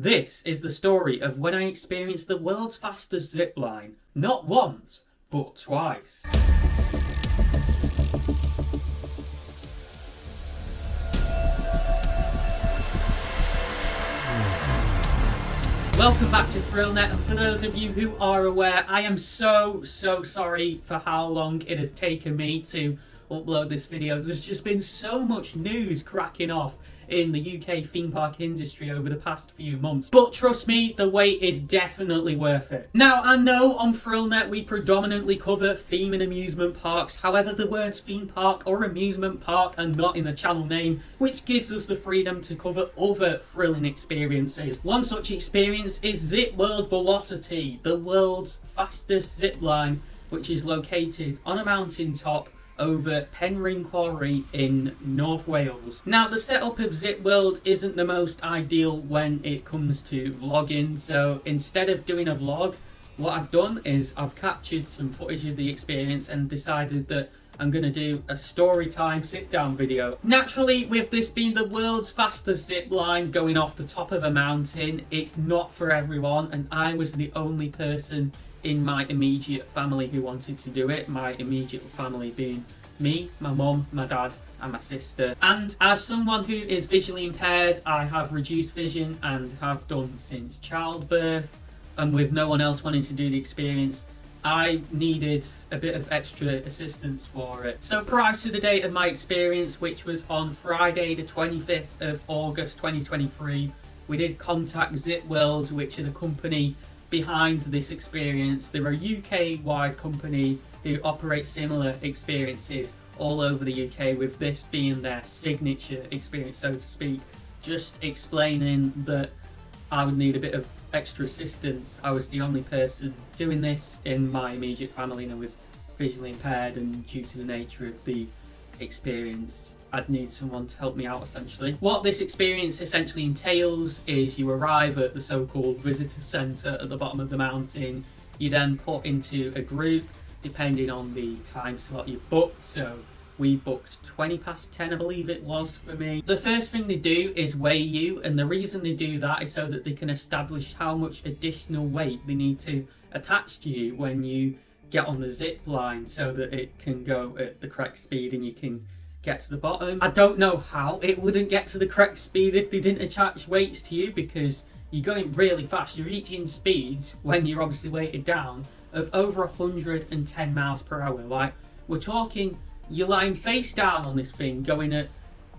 This is the story of when I experienced the world's fastest zipline, not once, but twice. Welcome back to ThrillNet, and for those of you who are aware, I am so sorry for how long it has taken me to upload this video. There's just been so much news cracking off in the UK theme park industry over the past few months, but trust me, the wait is definitely worth it. Now, I know on ThrillNet we predominantly cover theme and amusement parks, however the words theme park or amusement park are not in the channel name, which gives us the freedom to cover other thrilling experiences. One such experience is Zipworld Velocity, the world's fastest zipline, which is located on a mountaintop over Penrhyn Quarry in North Wales. Now, the setup of Zipworld isn't the most ideal when it comes to vlogging, so instead of doing a vlog, what I've done is I've captured some footage of the experience and decided that I'm going to do a story time sit down video. Naturally, with this being the world's fastest zipline going off the top of a mountain, it's not for everyone, and I was the only person in my immediate family who wanted to do it. My immediate family being me, my mum, my dad and my sister. And as someone who is visually impaired, I have reduced vision and have done since childbirth, and with no one else wanting to do the experience, I needed a bit of extra assistance for it. So prior to the date of my experience, which was on Friday the 25th of August 2023, we did contact Zipworld, which are the company behind this experience. They're a UK-wide company who operate similar experiences all over the UK, with this being their signature experience, so to speak. Just explaining that I would need a bit of extra assistance. I was the only person doing this in my immediate family, and I was visually impaired, and due to the nature of the experience, I'd need someone to help me out essentially. What this experience essentially entails is you arrive at the so-called visitor centre at the bottom of the mountain. You then put into a group depending on the time slot you booked. So we booked 20 past 10, I believe it was, for me. The first thing they do is weigh you, and the reason they do that is so that they can establish how much additional weight they need to attach to you when you get on the zip line, so that it can go at the correct speed and you can get to the bottom. I don't know how it wouldn't get to the correct speed if they didn't attach weights to you, because you're going really fast. You're reaching speeds when you're obviously weighted down of over 110 miles per hour. Like, we're talking, you're lying face down on this thing going at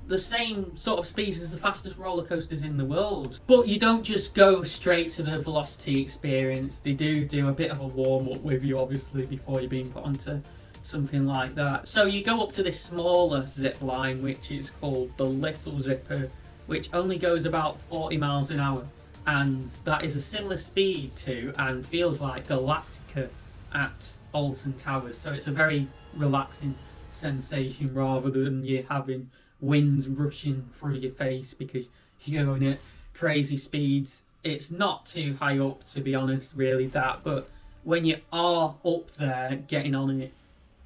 the same sort of speeds as the fastest roller coasters in the world. But you don't just go straight to the velocity experience. They do a bit of a warm up with you obviously before you're being put onto something like that. So you go up to this smaller zip line, which is called the Little Zipper, which only goes about 40 miles an hour, and that is a similar speed to and feels like Galactica at Alton Towers. So it's a very relaxing sensation rather than you having winds rushing through your face because you're going at crazy speeds. It's not too high up, to be honest, really, that, but when you are up there getting on it,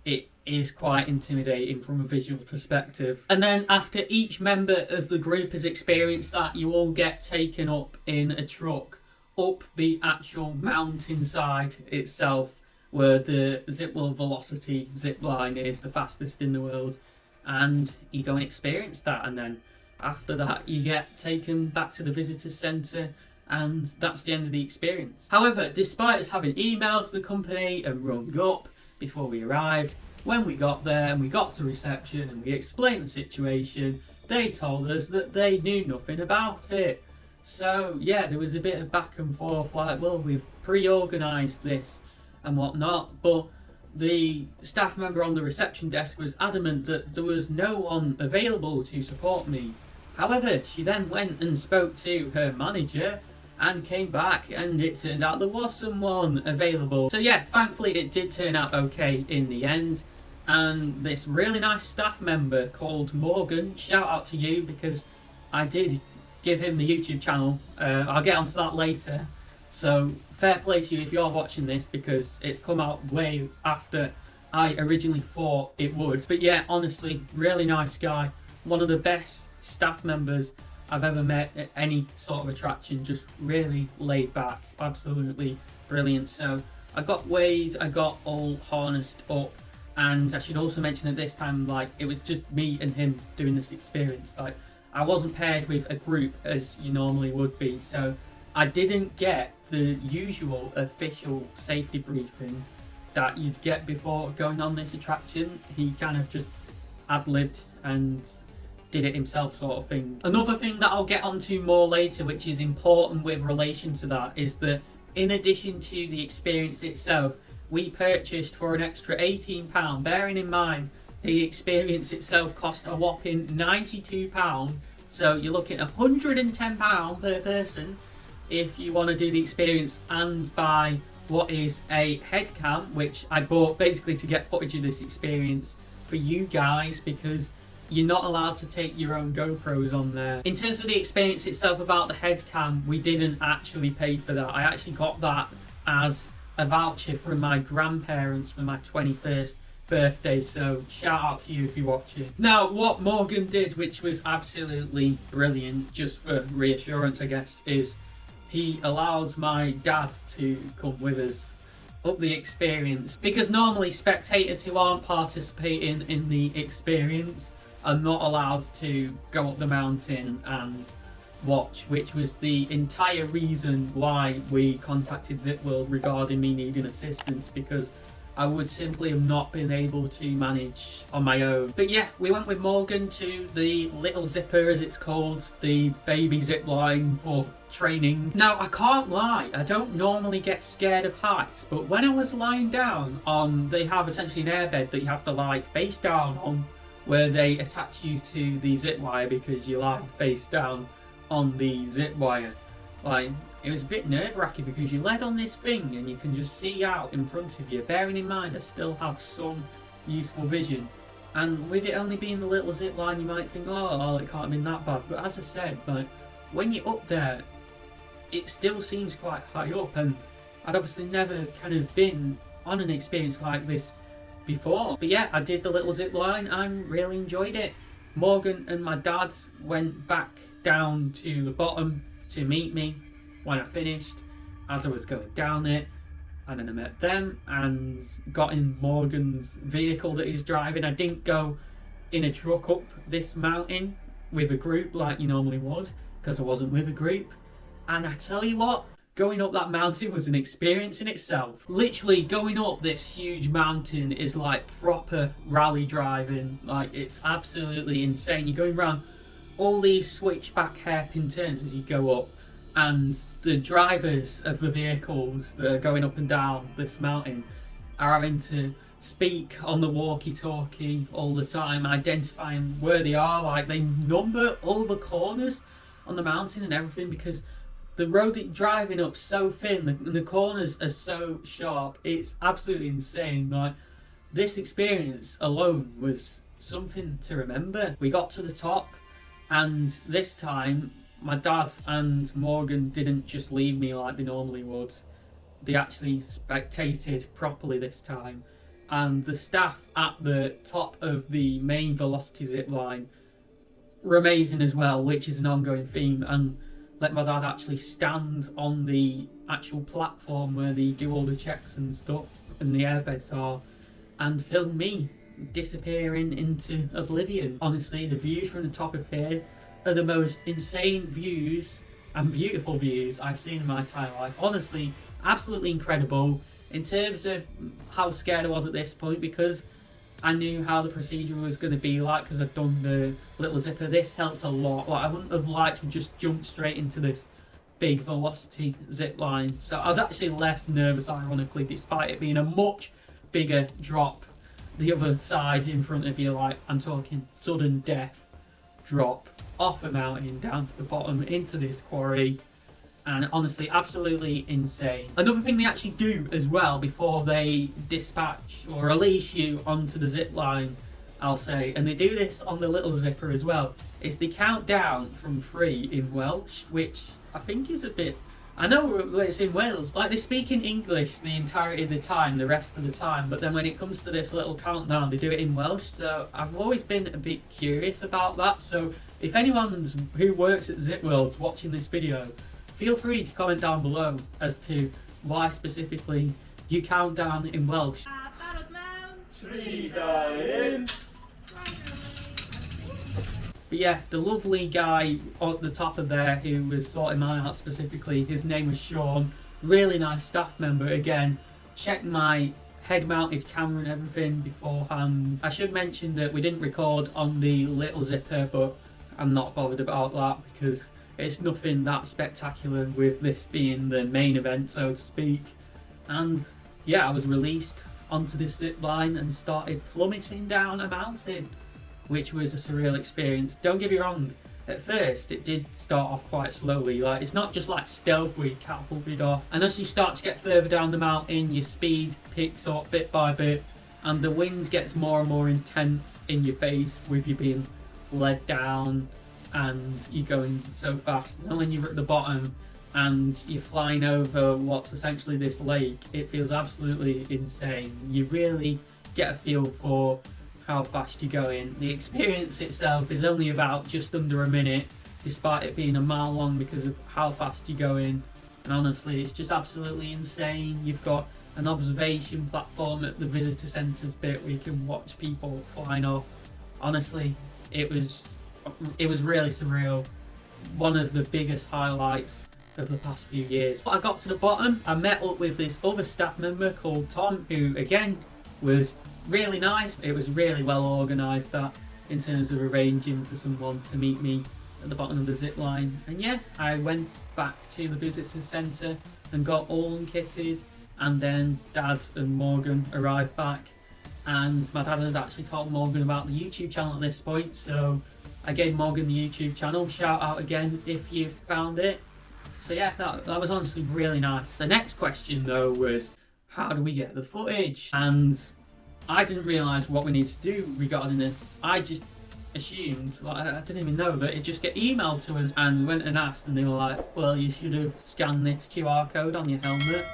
it is quite intimidating from a visual perspective. And then after each member of the group has experienced that, you all get taken up in a truck up the actual mountainside itself, where the Zipworld Velocity zipline is the fastest in the world, and you go and experience that. And then after that you get taken back to the visitor centre, and that's the end of the experience. However, despite us having emailed the company and rung up before we arrived, when we got there and we got to reception and we explained the situation, they told us that they knew nothing about it. So yeah, there was a bit of back and forth, like, well, we've pre-organised this and whatnot, but the staff member on the reception desk was adamant that there was no one available to support me. However, she then went and spoke to her manager and came back, and it turned out there was someone available. So yeah, thankfully it did turn out okay in the end, and this really nice staff member called Morgan, shout out to you, because I did give him the YouTube channel. I'll get onto that later, so fair play to you if you're watching this, because it's come out way after I originally thought it would. But yeah, honestly, really nice guy, one of the best staff members I've ever met at any sort of attraction. Just really laid back, absolutely brilliant. So I got weighed, I got all harnessed up, and I should also mention at this time, like, it was just me and him doing this experience. Like, I wasn't paired with a group as you normally would be, so I didn't get the usual official safety briefing that you'd get before going on this attraction. He kind of just ad-libbed and did it himself, sort of thing. Another thing that I'll get onto more later, which is important with relation to that, is that in addition to the experience itself, we purchased for an extra £18, bearing in mind the experience itself cost a whopping £92, so you're looking at £110 per person if you want to do the experience and buy what is a head cam, which I bought basically to get footage of this experience for you guys, because you're not allowed to take your own GoPros on there. In terms of the experience itself about the head cam, we didn't actually pay for that. I actually got that as a voucher from my grandparents for my 21st birthday, so shout out to you if you're watching. Now, what Morgan did, which was absolutely brilliant, just for reassurance I guess, is he allows my dad to come with us up the experience, because normally spectators who aren't participating in the experience are not allowed to go up the mountain and watch, which was the entire reason why we contacted Zipworld regarding me needing assistance, because I would simply have not been able to manage on my own. But yeah, we went with Morgan to the Little Zipper, as it's called, the baby zip line for training. Now, I can't lie, I don't normally get scared of heights, but when I was lying down on, they have essentially an airbed that you have to lie face down on, where they attach you to the zip wire because you lie face down on the zip wire. Like, it was a bit nerve-wracking because you're led on this thing and you can just see out in front of you, bearing in mind I still have some useful vision. And with it only being the little zip line, you might think, oh, it can't have been that bad. But as I said, like, when you're up there, it still seems quite high up, and I'd obviously never kind of been on an experience like this before. But yeah, I did the little zip line and really enjoyed it. Morgan and my dad went back down to the bottom to meet me when I finished, as I was going down it, and then I met them and got in Morgan's vehicle that he's driving. I didn't go in a truck up this mountain with a group like you normally would, because I wasn't with a group. And I tell you what, going up that mountain was an experience in itself. Literally going up this huge mountain is like proper rally driving. Like, it's absolutely insane. You're going around all these switchback hairpin turns as you go up, and the drivers of the vehicles that are going up and down this mountain are having to speak on the walkie-talkie all the time, identifying where they are. Like, they number all the corners on the mountain and everything, because the road that you're driving up so thin, the corners are so sharp. It's absolutely insane. Like, this experience alone was something to remember. We got to the top, and this time my dad and Morgan didn't just leave me like they normally would. They actually spectated properly this time, and the staff at the top of the main velocity zip line were amazing as well, which is an ongoing theme, and let my dad actually stand on the actual platform where they do all the checks and stuff and the airbeds are, and film me disappearing into oblivion. Honestly, the views from the top of here are the most insane views and beautiful views I've seen in my entire life. Honestly, absolutely incredible. In terms of how scared I was at this point, because I knew how the procedure was going to be like, because I'd done the little zipper, this helped a lot. Like, I wouldn't have liked to just jump straight into this big velocity zip line. So I was actually less nervous, ironically, despite it being a much bigger drop the other side in front of you. Like, I'm talking sudden death drop off a mountain down to the bottom into this quarry, and honestly absolutely insane. Another thing they actually do as well before they dispatch or release you onto the zip line, I'll say, and they do this on the little zipper as well, is they count down from 3 in Welsh, which I think is a bit I know it's in Wales, like they speak in English the entirety of the time, the rest of the time, but then when it comes to this little countdown, they do it in Welsh. So I've always been a bit curious about that. So if anyone who works at Zipworld watching this video, feel free to comment down below as to why specifically you count down in Welsh. But yeah, the lovely guy at the top of there who was sorting mine out specifically, his name was Sean. Really nice staff member again. Checked my head mounted camera and everything beforehand. I should mention that we didn't record on the little zipper, but I'm not bothered about that because it's nothing that spectacular with this being the main event, so to speak. And yeah, I was released onto this zip line and started plummeting down a mountain, which was a surreal experience. Don't get me wrong, at first it did start off quite slowly. Like, it's not just like stealth where you catapulted off. And as you start to get further down the mountain, your speed picks up bit by bit, and the wind gets more and more intense in your face with you being led down, and you're going so fast. And when you're at the bottom and you're flying over what's essentially this lake, it feels absolutely insane. You really get a feel for how fast you're going. The experience itself is only about just under a minute, despite it being a mile long because of how fast you're going. And honestly, it's just absolutely insane. You've got an observation platform at the visitor centres bit where you can watch people flying off. Honestly, it was really surreal. One of the biggest highlights of the past few years. I got to the bottom, I met up with this other staff member called Tom, who again was really nice. It was really well organised, that, in terms of arranging for someone to meet me at the bottom of the zip line. And yeah, I went back to the visitor centre and got all unkitted, and then Dad and Morgan arrived back, and my dad had actually told Morgan about the YouTube channel at this point, so I gave Morgan the YouTube channel. Shout out again if you found it. So yeah, that was honestly really nice. The next question though was, how do we get the footage? And I didn't realise what we need to do regarding this. I just assumed, like, I didn't even know that it just get emailed to us, and we went and asked, and they were like, well, you should have scanned this QR code on your helmet.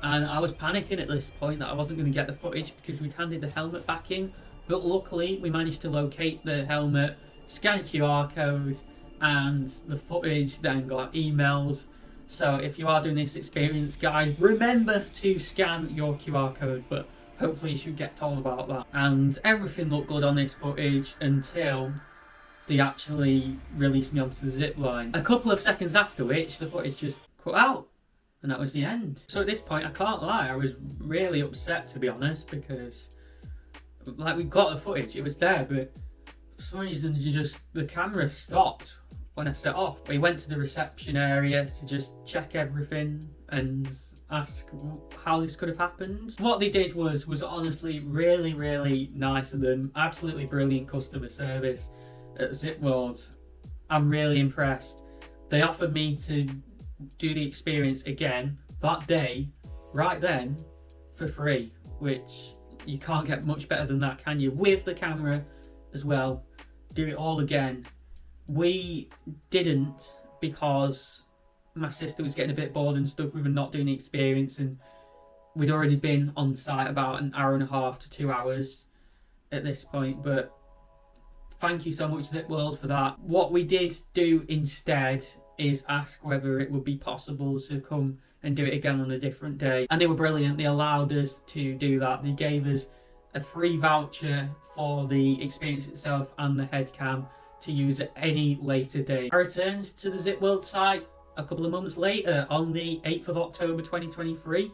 And I was panicking at this point that I wasn't going to get the footage because we'd handed the helmet back in, but luckily we managed to locate the helmet, scan QR code, and the footage then got emails. So if you are doing this experience, guys, remember to scan your QR code, but hopefully you should get told about that. And everything looked good on this footage until they actually released me onto the zip line. A couple of seconds after which the footage just cut out, and that was the end. So at this point, I can't lie, I was really upset, to be honest, because like, we got the footage, it was there, but for some reason the camera stopped when I set off. We went to the reception area to just check everything and ask how this could have happened. What they did was honestly really, really nice of them. Absolutely brilliant customer service at Zipworld. I'm really impressed. They offered me to do the experience again that day, right then, for free, which you can't get much better than that, can you? With the camera as well. Do it all again. We didn't, because my sister was getting a bit bored and stuff. We were not doing the experience, and we'd already been on site about an hour and a half to 2 hours at this point. But thank you so much, Zipworld, for that. What we did do instead is ask whether it would be possible to come and do it again on a different day, and they were brilliant. They allowed us to do that. They gave us a free voucher for the experience itself and the head cam to use at any later day. I returned to the Zipworld site a couple of months later on the 8th of October 2023,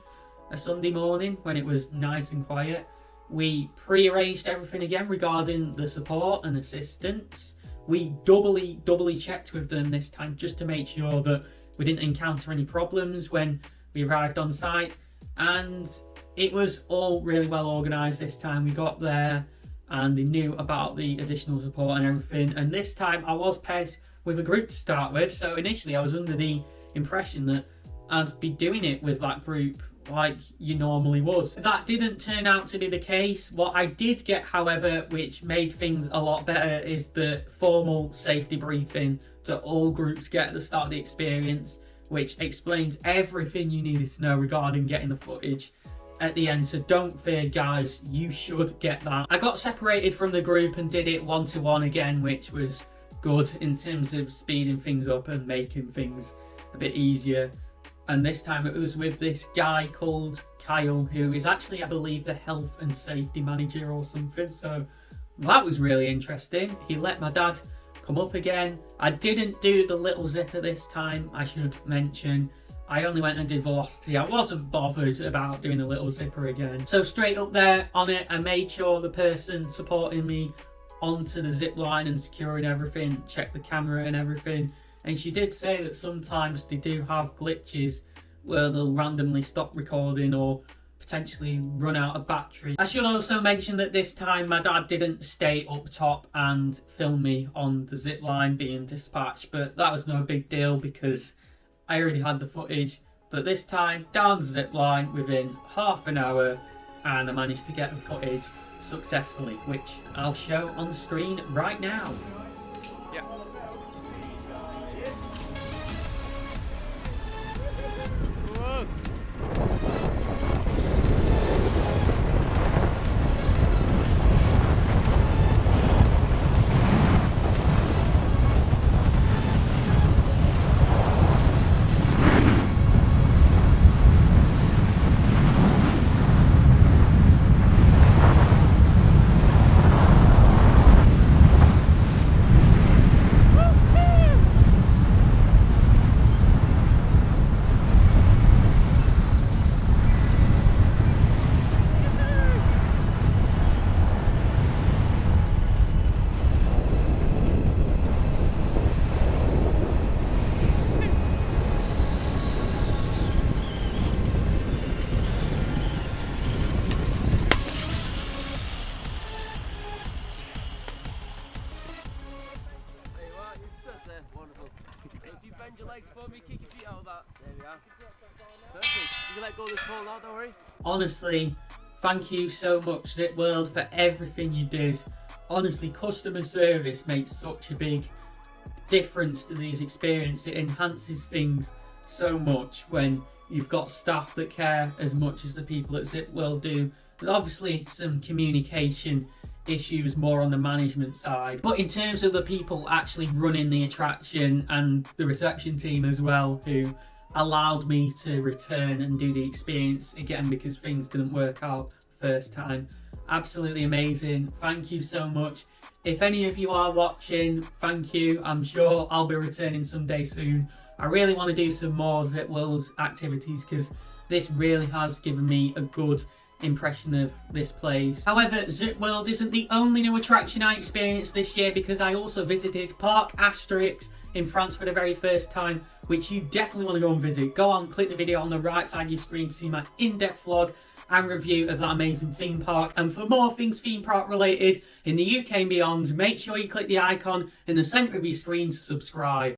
a Sunday morning when it was nice and quiet. We pre-arranged everything again regarding the support and assistance. We doubly checked with them this time just to make sure that we didn't encounter any problems when we arrived on site, and it was all really well organised this time. We got there and they knew about the additional support and everything, and this time I was paired with a group to start with, so initially I was under the impression that I'd be doing it with that group like you normally would. That didn't turn out to be the case. What I did get, however, which made things a lot better, is the formal safety briefing that all groups get at the start of the experience, which explains everything you needed to know regarding getting the footage at the end. So don't fear, guys, you should get that. I got separated from the group and did it one-to-one again, which was good in terms of speeding things up and making things a bit easier. And this time it was with this guy called Kyle, who is actually, I believe, the health and safety manager or something. So that was really interesting. He let my dad come up again. I didn't do the little zipper this time, I should mention. I only went and did velocity. I wasn't bothered about doing the little zipper again. So straight up there on it, I made sure the person supporting me onto the zip line and securing everything, checked the camera and everything. And she did say that sometimes they do have glitches where they'll randomly stop recording or potentially run out of battery. I should also mention that this time my dad didn't stay up top and film me on the zip line being dispatched, but that was no big deal because I already had the footage. But this time, down the zip line within half an hour, and I managed to get the footage successfully, which I'll show on screen right now. Yeah. Whoa. Wonderful. If you bend your legs for me, kick your feet out of that. There we are. Perfect. You can let go of this pole now, don't worry. Honestly, thank you so much, Zipworld, for everything you did. Honestly, customer service makes such a big difference to these experiences. It enhances things so much when you've got staff that care as much as the people at Zipworld do. But obviously some communication issues more on the management side, but in terms of the people actually running the attraction and the reception team as well, who allowed me to return and do the experience again because things didn't work out first time, absolutely amazing. Thank you so much. If any of you are watching, thank you. I'm sure I'll be returning someday soon. I really want to do some more Zipworld activities because this really has given me a good impression of this place. However, Zipworld isn't the only new attraction I experienced this year, because I also visited Parc Asterix in France for the very first time, which you definitely want to go and visit. Go on, click the video on the right side of your screen to see my in-depth vlog and review of that amazing theme park. And for more things theme park related in the UK and beyond, make sure you click the icon in the centre of your screen to subscribe.